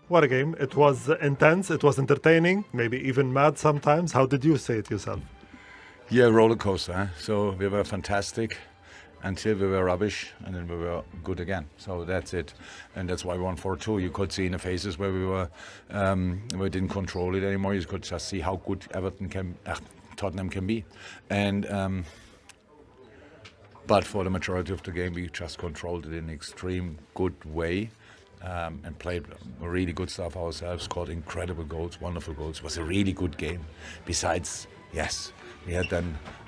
What a game. It was intense, it was entertaining, maybe even mad sometimes. How did you say it yourself? Yeah, roller coaster. Huh? So we were fantastic until we were rubbish, and then we were good again. So that's it, and that's why we won 4-2. You could see in the faces where we didn't control it anymore. You could just see how good Tottenham can be, and but for the majority of the game, we just controlled it in an extreme good way. And played really good stuff ourselves, scored incredible goals, wonderful goals. It was a really good game. Besides, yes, we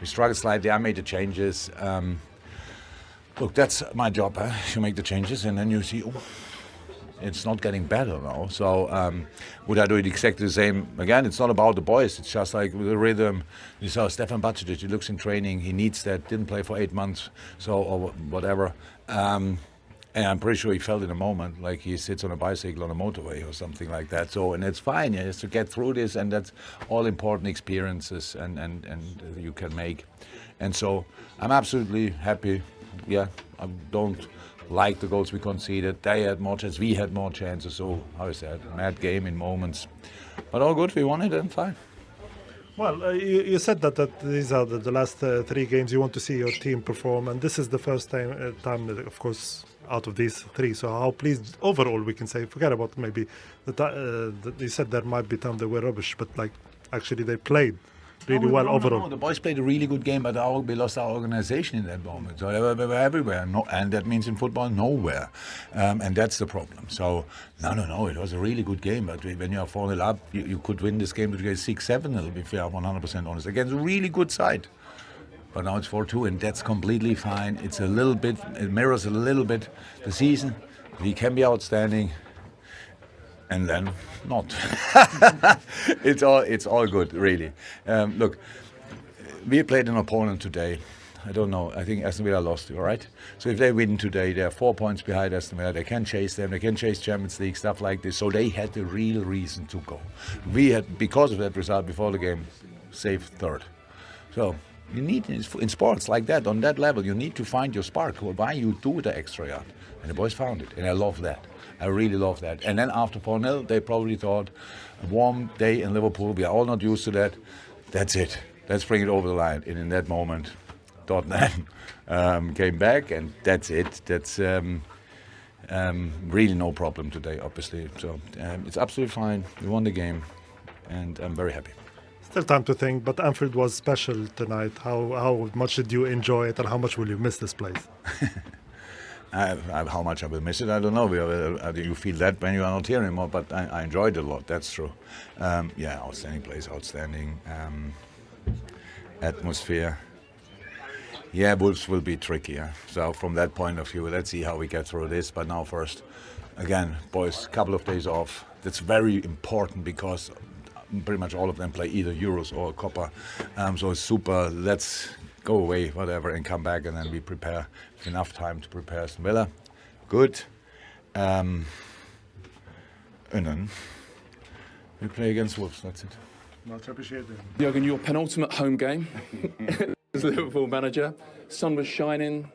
struggled slightly. I made the changes. Look, that's my job. You make the changes and then you see, oh, it's not getting better now. So would I do it exactly the same again? It's not about the boys. It's just like the rhythm. You saw Stefan Bacicic, he looks in training. He needs that. Didn't play for 8 months, or whatever. And I'm pretty sure he felt in a moment like he sits on a bicycle on a motorway or something like that. So, and it's fine. He has to get through this, and that's all important experiences and you can make. And so I'm absolutely happy. Yeah, I don't like the goals we conceded. They had more chances. We had more chances. So, how is that? Mad game in moments. But all good. We won it and fine. Well, you said that these are the last 3 games you want to see your team perform, and this is the first time, of course, out of these 3. So how pleased overall we can say, forget about maybe you said there might be time they were rubbish, but like actually they played really well overall. No, the boys played a really good game, but we lost our organization in that moment. So they were everywhere, and that means in football, nowhere. And that's the problem. So, no, it was a really good game. But when you are 4-0 up, you could win this game to get 6-7, if we are 100% honest, against a really good side. But now it's 4-2, and that's completely fine. It's it mirrors a little bit the season. We can be outstanding, and then not. It's all good, really. Look, we played an opponent today. I don't know. I think Aston Villa lost, all right? So if they win today, they're 4 points behind Aston Villa. They can chase them. They can chase Champions League, stuff like this. So they had the real reason to go. We had, because of that result before the game, saved 3rd. So you need, in sports like that, on that level, you need to find your spark. Why you do the extra yard. And the boys found it. And I love that. I really love that. And then after 4-0, they probably thought, a warm day in Liverpool, we are all not used to that. That's it. Let's bring it over the line. And in that moment, Tottenham came back, and that's it. That's really no problem today, obviously. So it's absolutely fine. We won the game, and I'm very happy. Still time to think, but Anfield was special tonight. How much did you enjoy it, and how much will you miss this place? How much I will miss it, I don't know. You feel that when you are not here anymore, but I enjoyed it a lot, that's true. Yeah, outstanding place, outstanding atmosphere. Yeah, Wolves will be tricky. Yeah? So from that point of view, let's see how we get through this. But now first, again, boys, couple of days off. That's very important because pretty much all of them play either Euros or Copa. So it's super. Let's go away, whatever, and come back, and then we prepare. Enough time to prepare Aston Villa. Good. And then we play against Wolves. That's it. Much appreciated. Jurgen, your penultimate home game as Liverpool manager. Sun was shining,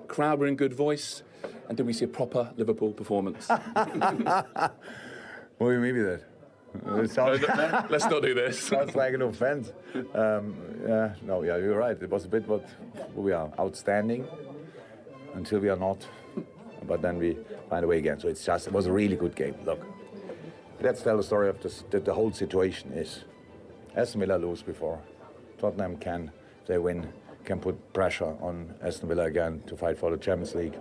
crowd were in good voice, and did we see a proper Liverpool performance? What do you mean by that? Let's not do this. Sounds like an offense. You're right. It was a bit what we are outstanding until we are not, but then we find a way again. So it was a really good game. Look, let's tell the story of the whole situation is Aston Villa lose before. Tottenham can, if they win, can put pressure on Aston Villa again to fight for the Champions League.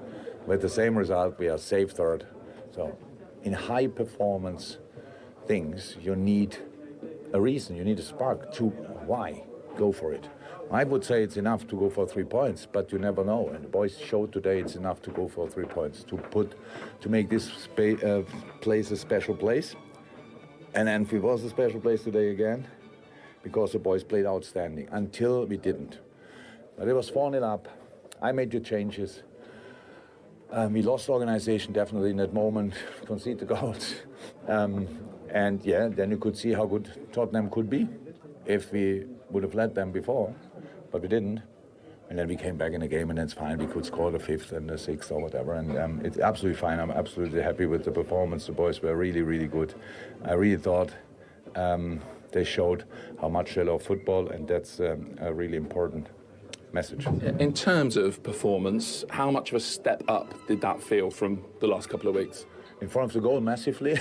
With the same result, we are safe 3rd. So in high performance things, you need a reason, you need a spark to why go for it. I would say it's enough to go for 3 points, but you never know. And the boys showed today it's enough to go for 3 points, to make this place a special place. And Anfield was a special place today again, because the boys played outstanding until we didn't. But it was 4-0 up. I made the changes. We lost organization definitely in that moment, concede the goals. And yeah, then you could see how good Tottenham could be if we would have led them before, but we didn't. And then we came back in the game, and it's fine. We could score the 5th and the 6th or whatever, and it's absolutely fine. I'm absolutely happy with the performance. The boys were really, really good. I really thought they showed how much they love football, and that's a really important message. In terms of performance, how much of a step up did that feel from the last couple of weeks? In front of the goal, massively.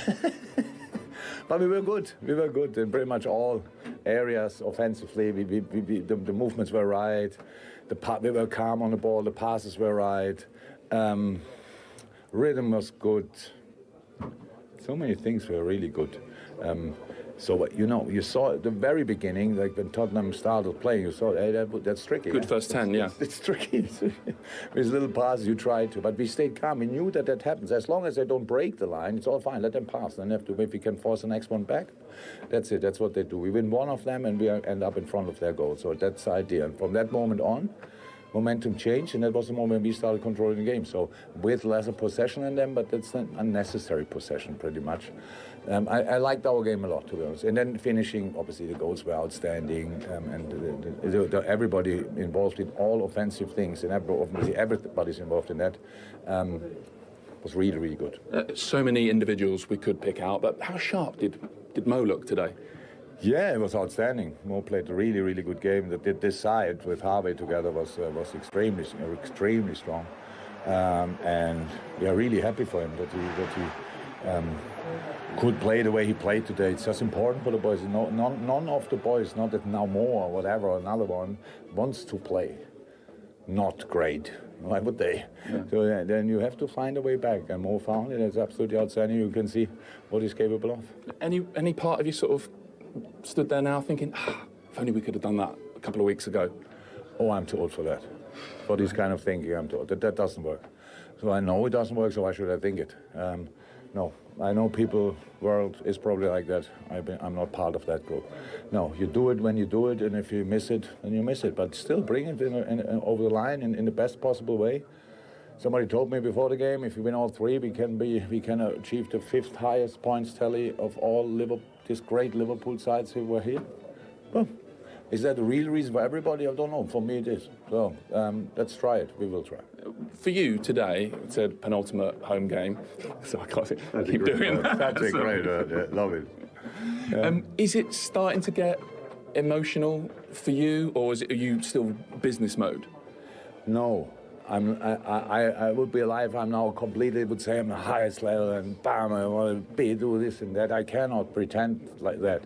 But we were good. We were good in pretty much all areas offensively. The movements were right. We were calm on the ball. The passes were right. Rhythm was good. So many things were really good. So, you saw at the very beginning, like when Tottenham started playing, you saw, hey, that's tricky. Good first 10, yeah. It's tricky. With little passes, you try to. But we stayed calm. We knew that happens. As long as they don't break the line, it's all fine. Let them pass. Then if we can force the next one back, that's it. That's what they do. We win one of them, and we end up in front of their goal. So that's the idea. And from that moment on, momentum changed, and that was the moment we started controlling the game. So with lesser possession in them, but that's an unnecessary possession pretty much. I liked our game a lot, to be honest. And then finishing, obviously the goals were outstanding, and everybody involved in all offensive things, and obviously everybody's involved in that, was really, really good. So many individuals we could pick out, but how sharp did Mo look today? Yeah, it was outstanding. Mo played a really, really good game. This side with Harvey together was extremely strong, and we are really happy for him that he could play the way he played today. It's just important for the boys. None of the boys, not that now Mo or whatever, or another one, wants to play. Not great. Why would they? Yeah. So then you have to find a way back, and Mo found it. It's absolutely outstanding. You can see what he's capable of. Any part of you sort of stood there now thinking, if only we could have done that a couple of weeks ago? Oh, I'm too old for that. For this kind of thinking, I'm too old. That doesn't work. So I know it doesn't work, so why should I think it? No, I know world is probably like that. I'm not part of that group. No, you do it when you do it, and if you miss it, then you miss it. But still bring it over the line in the best possible way. Somebody told me before the game, if we win all 3, we can achieve the 5th highest points tally of all this great Liverpool sides who were here. Well, is that the real reason for everybody? I don't know. For me, it is. So let's try it. We will try. For you today, it's a penultimate home game, so I can't keep doing that. That's great. Love it. Is it starting to get emotional for you, or are you still business mode? No. I would be alive. I'm now completely, would say I'm the highest level, and bam, I want to do this and that. I cannot pretend like that.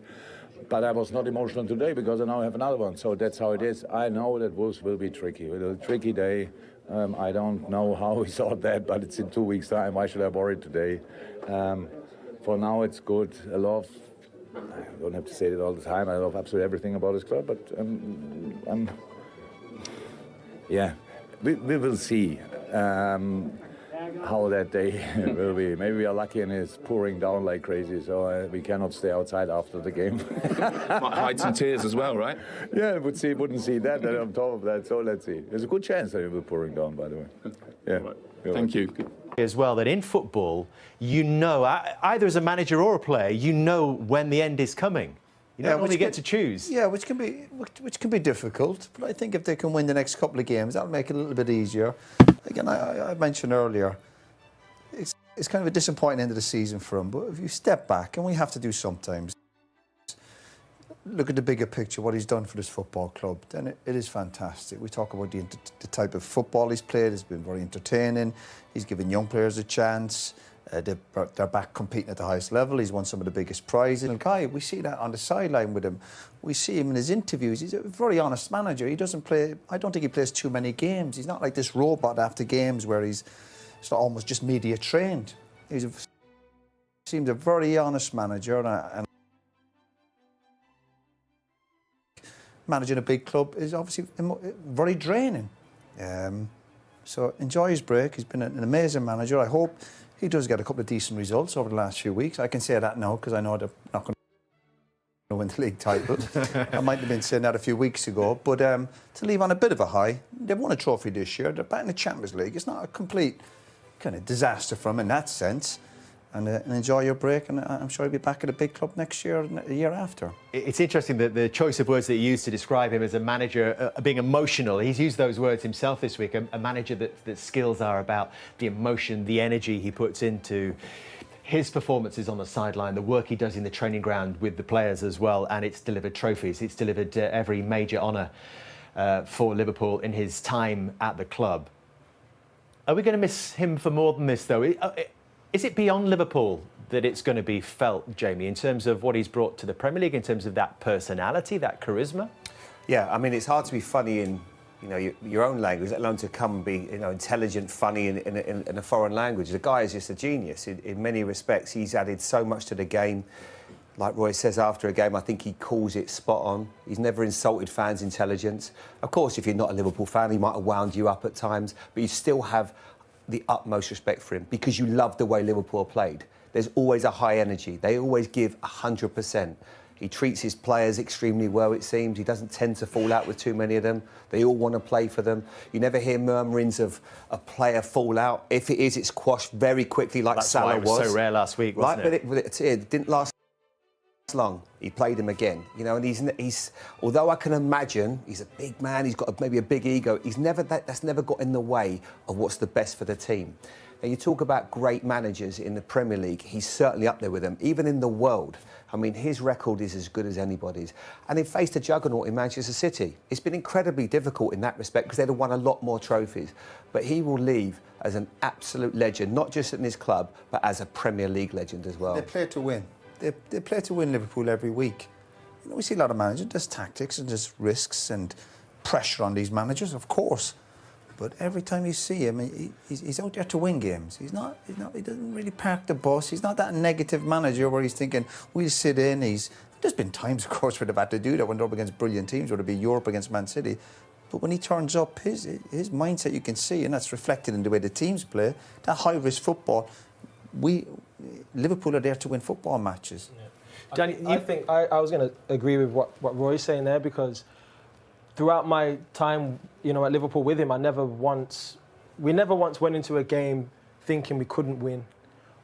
But I was not emotional today because I now have another one. So that's how it is. I know that Wolves will be tricky. It will be a tricky day. I don't know how we thought that, but it's in 2 weeks' time. Why should I worry today? For now, it's good. I don't have to say it all the time. I love absolutely everything about this club, but yeah. We will see how that day will be. Maybe we are lucky and it's pouring down like crazy, so we cannot stay outside after the game. Might hide some tears as well, right? Yeah, wouldn't see that on top of that, so let's see. There's a good chance that it will pouring down, by the way. Yeah. Right. Thank you. As well, that in football, you know, either as a manager or a player, you know when the end is coming. You don't only get to choose. Yeah, which can be difficult. But I think if they can win the next couple of games, that'll make it a little bit easier. Again, I mentioned earlier, it's kind of a disappointing end of the season for them. But if you step back, and we have to do sometimes, look at the bigger picture, what he's done for this football club, then it is fantastic. We talk about the type of football he's played. It's been very entertaining. He's given young players a chance. They're back competing at the highest level. He's won some of the biggest prizes. And Kai, we see that on the sideline with him. We see him in his interviews. He's a very honest manager. He doesn't play. I don't think he plays too many games. He's not like this robot after games where he's almost just media trained. He seems a very honest manager, and managing a big club is obviously very draining. So enjoy his break. He's been an amazing manager. I hope he does get a couple of decent results over the last few weeks. I can say that now because I know they're not going to win the league title. I might have been saying that a few weeks ago. But to leave on a bit of a high, they've won a trophy this year. They're back in the Champions League. It's not a complete kind of disaster for them in that sense. and enjoy your break. And I'm sure he'll be back at a big club next year and the year after. It's interesting that the choice of words that he used to describe him as a manager being emotional. He's used those words himself this week. A manager that skills are about the emotion, the energy he puts into his performances on the sideline, the work he does in the training ground with the players as well, and it's delivered trophies. It's delivered every major honour for Liverpool in his time at the club. Are we going to miss him for more than this, though? Is it beyond Liverpool that it's going to be felt, Jamie, in terms of what he's brought to the Premier League, in terms of that personality, that charisma? Yeah, I mean, it's hard to be funny in your own language, let alone to come and be intelligent, funny in a foreign language. The guy is just a genius in many respects. He's added so much to the game. Like Roy says after a game, I think he calls it spot on. He's never insulted fans' intelligence. Of course, if you're not a Liverpool fan, he might have wound you up at times, but you still have the utmost respect for him because you love the way Liverpool played. There's always a high energy. They always give 100%. He treats his players extremely well, it seems. He doesn't tend to fall out with too many of them. They all want to play for them. You never hear murmurings of a player fallout. If it is, it's quashed very quickly, like Salah was. That's why it was so rare last week, wasn't it? But it didn't last long. He played him again, and he's although I can imagine he's a big man, he's got maybe a big ego, that's never got in the way of what's the best for the team. And you talk about great managers in the Premier League, he's certainly up there with them, even in the world. I mean, his record is as good as anybody's. And he faced a juggernaut in Manchester City. It's been incredibly difficult in that respect because they'd have won a lot more trophies. But he will leave as an absolute legend, not just in his club, but as a Premier League legend as well. They play to win. They play to win Liverpool every week. We see a lot of managers, there's tactics and there's risks and pressure on these managers, of course. But every time you see him, he's out there to win games. He doesn't really park the bus. He's not that negative manager where he's thinking, we'll sit in. There's been times, of course, where they've had to do that when they're up against brilliant teams, whether it be Europe against Man City. But when he turns up, his mindset you can see, and that's reflected in the way the teams play, that high-risk football. Liverpool are there to win football matches. Yeah. Danny, I think I was going to agree with what Roy's saying there, because throughout my time, at Liverpool with him, we never once went into a game thinking we couldn't win,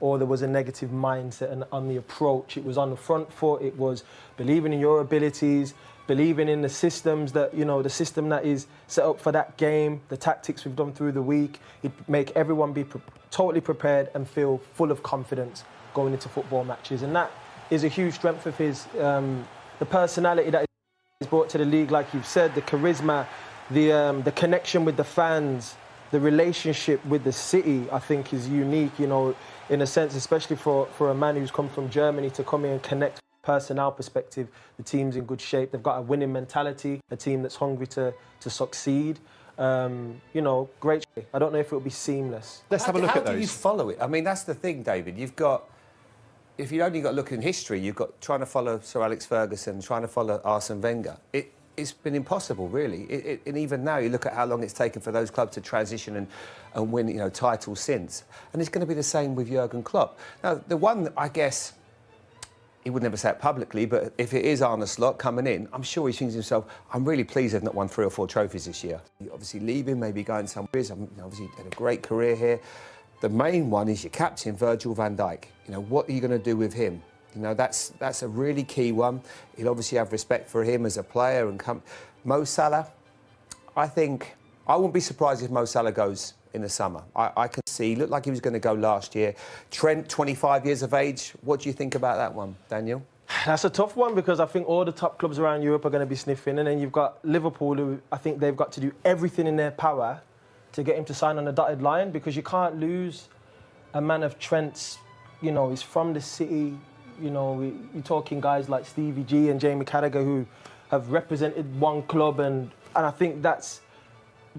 or there was a negative mindset on the approach. It was on the front foot. It was believing in your abilities, believing in the systems the system that is set up for that game, the tactics we've done through the week. It make everyone be totally prepared and feel full of confidence going into football matches, and that is a huge strength of his. The personality that he's brought to the league, like you've said, the charisma, the connection with the fans, the relationship with the city, I think is unique, in a sense, especially for a man who's come from Germany to come here and connect. Personnel perspective, the team's in good shape. They've got a winning mentality, a team that's hungry to succeed. Great. I don't know if it'll be seamless. Let's have a look at those. How do you follow it? I mean, that's the thing, David. If you only got to look in history, you've got trying to follow Sir Alex Ferguson, trying to follow Arsene Wenger. It's been impossible, really. And even now, you look at how long it's taken for those clubs to transition and win, titles since. And it's going to be the same with Jurgen Klopp. Now, the one that I guess he would never say it publicly, but if it is Arne Slot coming in, I'm sure he thinks to himself, I'm really pleased they've not won 3 or 4 trophies this year. Obviously leaving, maybe going somewhere. Obviously had a great career here. The main one is your captain, Virgil van Dijk. What are you going to do with him? That's a really key one. He'll obviously have respect for him as a player. And Mo Salah, I think, I wouldn't be surprised if Mo Salah goes in the summer. I can see, he looked like he was going to go last year. Trent, 25 years of age. What do you think about that one, Daniel? That's a tough one, because I think all the top clubs around Europe are going to be sniffing, and then you've got Liverpool, who I think they've got to do everything in their power to get him to sign on the dotted line, because you can't lose a man of Trent's, he's from the city, you're talking guys like Stevie G and Jamie Carragher who have represented one club, and I think that's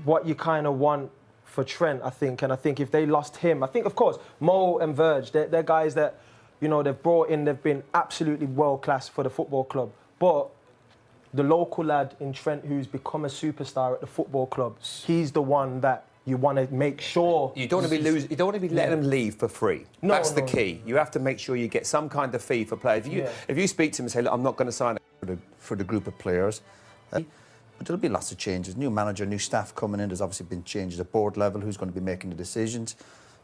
what you kind of want for Trent, I think. And I think if they lost him, I think, of course, Mo and Verge, they're guys that, they've brought in, they've been absolutely world-class for the football club. But the local lad in Trent who's become a superstar at the football club, he's the one that you want to make sure... You don't want to be You don't want to be letting them leave for free. That's the key. You have to make sure you get some kind of fee for players. If you speak to them and say, look, I'm not going to sign for the group of players. But there'll be lots of changes. New manager, new staff coming in. There's obviously been changes at board level. Who's going to be making the decisions?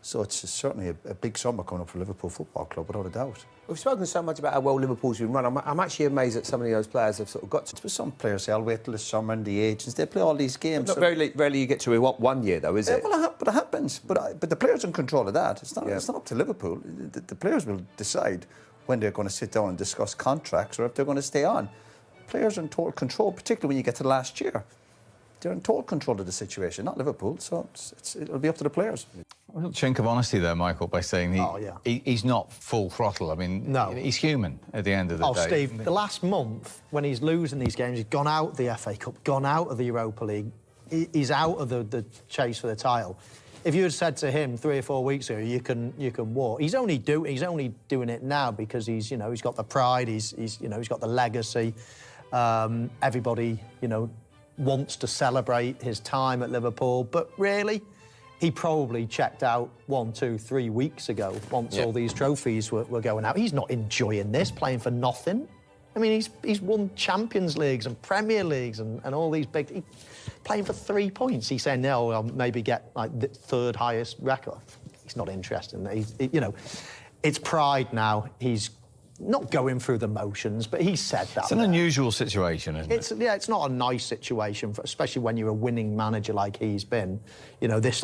So it's certainly a big summer coming up for Liverpool Football Club, without a doubt. We've spoken so much about how well Liverpool's been run. I'm actually amazed that so many of those players have sort of got to... But some players say, I'll wait till the summer and the agents. They play all these games. Not rarely you get to one year, though, is it? Well, but it happens. But the players are in control of that. It's not up to Liverpool. The players will decide when they're going to sit down and discuss contracts or if they're going to stay on. Players are in total control, particularly when you get to last year. They're in total control of the situation, not Liverpool, so it'll be up to the players. A little chink of honesty there, Michael, by saying he's not full throttle. I mean, he's human at the end of the day. Oh, Steve, the last month, when he's losing these games, he's gone out of the FA Cup, gone out of the Europa League, he's out of the chase for the title. If you had said to him 3 or 4 weeks ago, you can walk, he's only doing it now because he's got the pride, he's got the legacy. Everybody, wants to celebrate his time at Liverpool, but really, he probably checked out 1, 2, 3 weeks ago once all these trophies were going out. He's not enjoying this, playing for nothing. I mean, he's won Champions Leagues and Premier Leagues and all these big... playing for 3 points. He's saying, no, I'll maybe get like the 3rd highest record. He's not interested in that. It's pride now. He's not going through the motions, but he said that. It's an unusual situation, isn't it? Yeah, it's not a nice situation, especially when you're a winning manager like he's been. If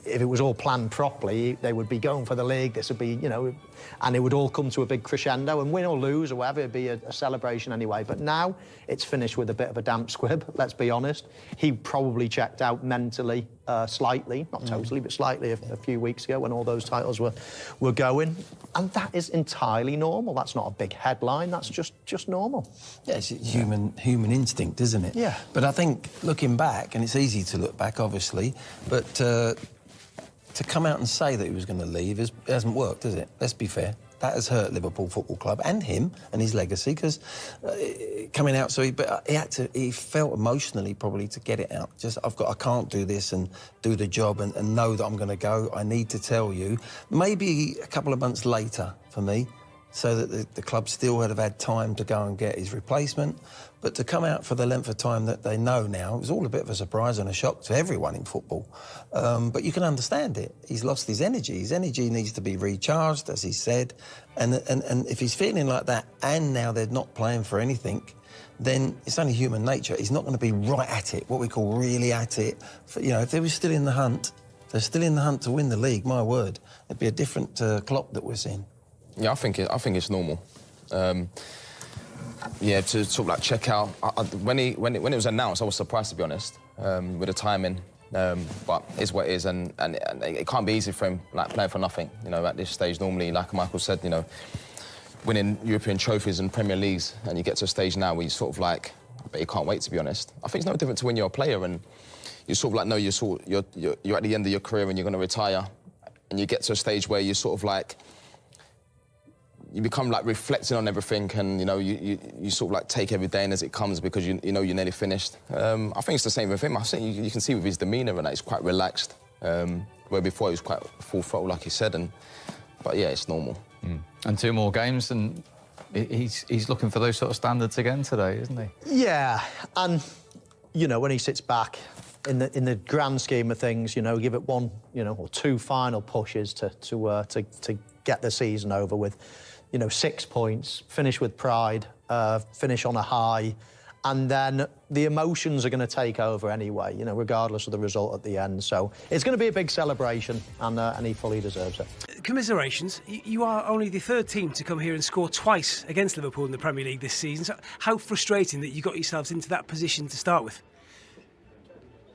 it was all planned properly, they would be going for the league. This would be, and it would all come to a big crescendo, and win or lose or whatever, it'd be a celebration anyway. But now it's finished with a bit of a damp squib, let's be honest. He probably checked out mentally slightly, not totally, but slightly a few weeks ago when all those titles were going. And that is entirely normal. That's not a big headline, that's just normal. Yeah, it's human instinct, isn't it? Yeah. But I think, looking back, and it's easy to look back, obviously, but to come out and say that he was going to leave it hasn't worked, has it? Let's be fair. That has hurt Liverpool Football Club and him and his legacy, because coming out, he felt emotionally probably to get it out. I can't do this and do the job and know that I'm going to go. I need to tell you. Maybe a couple of months later for me, so that the club still would have had time to go and get his replacement. But to come out for the length of time that they know now, it was all a bit of a surprise and a shock to everyone in football. But you can understand it. He's lost his energy. His energy needs to be recharged, as he said. And if he's feeling like that and now they're not playing for anything, then it's only human nature. He's not going to be right at it, what we call really at it. If they were still in the hunt, they're still in the hunt to win the league, my word. It'd be a different Klopp that we're seeing. Yeah, I think it's normal. To sort of like check out. When it was announced, I was surprised, to be honest, with the timing. But it's what it is, and it can't be easy for him, like playing for nothing. At this stage, normally, like Michael said, winning European trophies and Premier Leagues, and you get to a stage now where you sort of like, but you can't wait, to be honest. I think it's no different to when you're a player and you sort of like know you're at the end of your career and you're going to retire, and you get to a stage where you sort of like. You become like reflecting on everything, and you sort of like take every day as it comes because you know you're nearly finished. I think it's the same with him. I think you can see with his demeanour and that he's quite relaxed. Where before he was quite full throttle, like he said. But yeah, it's normal. And 2 more games, and he's looking for those sort of standards again today, isn't he? Yeah, and when he sits back in the grand scheme of things, give it 1, or 2 final pushes to get the season over with. 6 points, finish with pride, finish on a high, and then the emotions are going to take over anyway, regardless of the result at the end. So it's going to be a big celebration, and he fully deserves it. Commiserations. You are only the 3rd team to come here and score twice against Liverpool in the Premier League this season. So how frustrating that you got yourselves into that position to start with?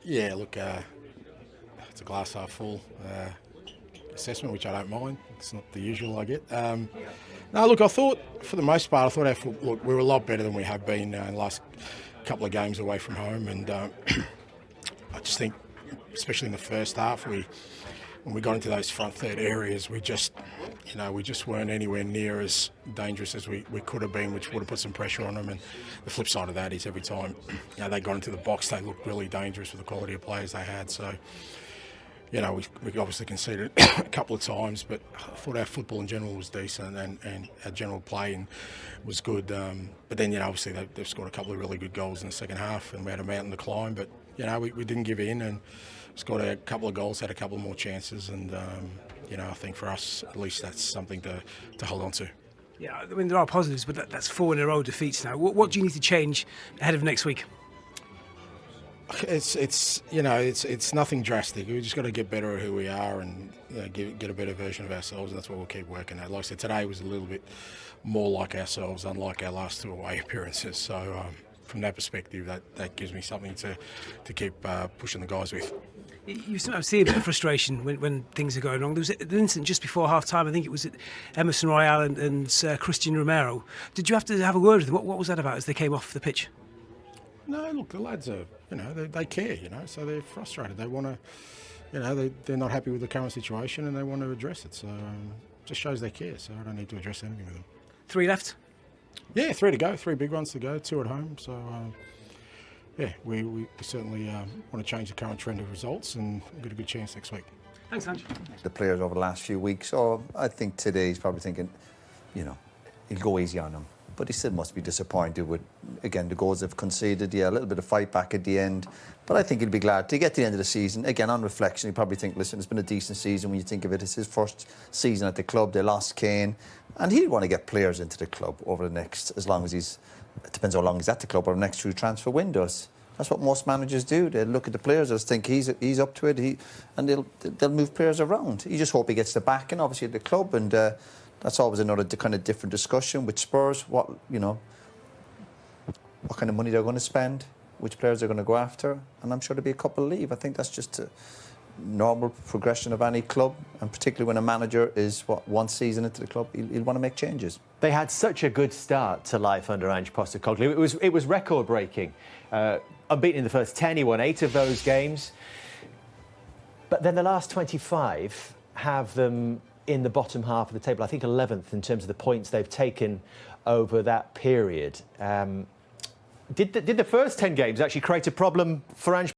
Yeah, look, it's a glass half full assessment, which I don't mind. It's not the usual I get. No, look, I thought, for the most part, we were a lot better than we have been in the last couple of games away from home. And I just think, especially in the first half, when we got into those front third areas, we just weren't anywhere near as dangerous as we could have been, which would have put some pressure on them. And the flip side of that is every time they got into the box, they looked really dangerous with the quality of players they had. So, we obviously conceded a couple of times, but I thought our football in general was decent and our general play was good. But then, obviously they've scored a couple of really good goals in the second half, and we had a mountain to climb. But, we didn't give in and scored a couple of goals, had a couple more chances, and I think for us, at least that's something to hold on to. Yeah, I mean, there are positives, but that's 4 in a row defeats now. What do you need to change ahead of next week? It's nothing drastic. We just got to get better at who we are and get a better version of ourselves. That's what we'll keep working at. Like I said, today was a little bit more like ourselves, unlike our last 2 away appearances. So from that perspective, that gives me something to keep pushing the guys with. You sometimes see a bit of frustration when things are going wrong. There was an incident just before half-time. I think it was at Emerson Royale and Christian Romero. Did you have to have a word with them? What was that about as they came off the pitch? No, look, the lads are, they care, so they're frustrated. They want to, they're not happy with the current situation and they want to address it. So it just shows they care. So I don't need to address anything with them. 3 left? Yeah, 3 to go. 3 big ones to go. 2 at home. So we certainly want to change the current trend of results and get a good chance next week. Thanks, Ange. The players over the last few weeks. So I think today he's probably thinking, he'll go easy on them. But he still must be disappointed with, again, the goals they've conceded. Yeah, a little bit of fight back at the end. But I think he'll be glad to get to the end of the season. Again, on reflection, he'll probably think, listen, it's been a decent season when you think of it. It's his first season at the club. They lost Keane. And he'll want to get players into the club over the next, as long as it depends how long he's at the club, or the next 2 transfer windows. That's what most managers do. They look at the players, they'll think he's up to it, and they'll move players around. You just hope he gets the backing, obviously, at the club, and that's always another kind of different discussion with Spurs. What kind of money they're going to spend, which players they're going to go after, and I'm sure there'll be a couple leave. I think that's just a normal progression of any club, and particularly when a manager is, 1 season into the club, he'll want to make changes. They had such a good start to life under Ange Postecoglou. It was record-breaking. Unbeaten in the first 10, he won 8 of those games. But then the last 25 have them in the bottom half of the table. I think 11th in terms of the points they've taken over that period. Did the first 10 games actually create a problem for Ange